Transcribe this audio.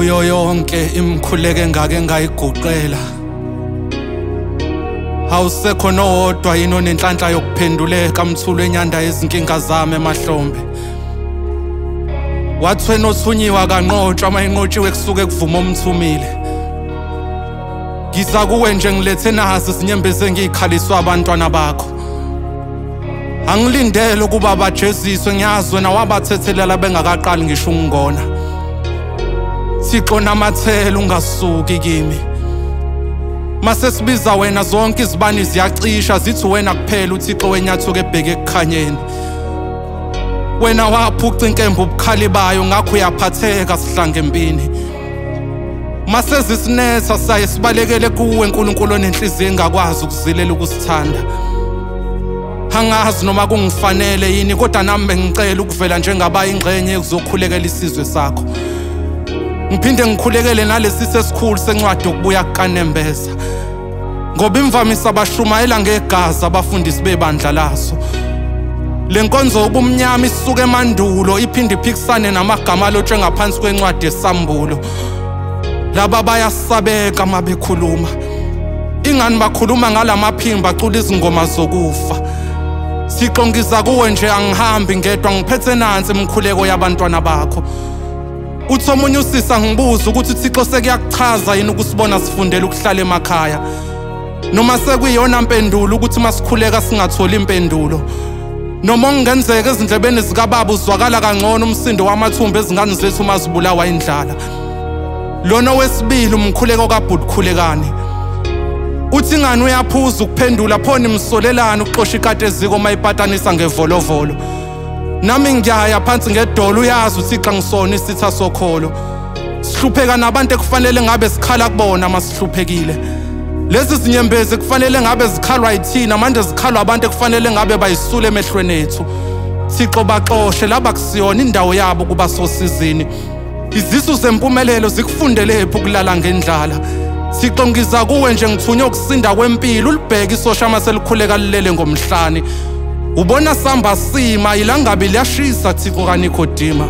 kuyo yonke imkhuleko engake ngayiguqela. Awusekho nowodwa yini onenhlanhla yokuphenduleka mthulu enyanda yezinkinga zami emahlombe. Wathwe nothunyiwa kanqotshwa mayinqotshiwe kusuke kuvuma omthumile. Ngiza kuwe nje ngilethe nazi izinyembezi engiyikhaliswa abantwana bakho. Angilindele ukuba bajeziswe ngiyazwe nawabathethelela bengakaqali ngisho ukungona. Thixo namathela ungasuki kimi. Mase sibiza wena zonke izibani ziyacisha zithi wena kuphela uThixo wenyathuko ebheke ekukhanyeni. Wena waphuca inkemba ubukhali bayo ngakho uyaphatheka sihlanga empini. Mase zisinetha saye sibalekele kuwe uNkulunkulu onenhliziyo engakwazi ukuzilela ukusithanda. Angazi noma kungifanele yini kodwa nami ngicela ukuvela njengabaya ingxenye ekuzokhulekela isizwe sakho. Ngiphinde ngikhulekele nalesi sesikhulu sencwadi ukubuya kukanembeza. Ngoba imvamisa abashumayela ngegazi abafundisi bebandla laso. Le nkonzo ubumnyama isuke emandulo iphinde iphikisane namagama alotshwe ngaphansi kwencwadi yesambulo. Laba bayasabeka mabekhuluma. Ingani bakhuluma ngalamaphimba acula izingoma zokufa. Thixo ngiza kuwe nje angihambi ngedwa ngiphethe nansi imkhuleko yabantwana bakho. Uthi omunye usisa ngibuza ukuthi uThixo sekuyakuchaza yini ukusibona sifundela ukuhlala emakhaya. Noma sekuyiyona mpendulo ukuthi masikhuleka singatholi impendulo. Noma ngenzeka ezindlebeni zikababa uzwakala kangcono umsindo wamathumbu ezingane zethu mazibulawa indlala. Lona wesibili umkhuleko kaBhutkhulekani. Uthi ngani uyaphuza ukuphendula phone imsolelana uxosha ikati eziko mayipatanisa ngevolovolo. Nami ngiyaya phansi ngedolo uyazi uThixo ngisona isitha sokholo. Sihlupheka nabantu ekufanele ngabe sikhala kubona masihluphekile. Lezi zinyembezi kufanele ngabe zikhalwa yithina manje zikhalwa abantu ekufanele ngabe bayisule emehlweni ethu. Thixo baxoshe laba kusiyona indawo yabo kuba sosizini. Izisu zempumelelo zikufundelephi ukulala ngendlala. Thixo ngiza kuwe nje ngithunywe ukusinda kwempilo ulibheke isosha maselikhuleka lilele ngomhlane. Ubona samba sima ilangabi liyashisa Thixo kaNikodima.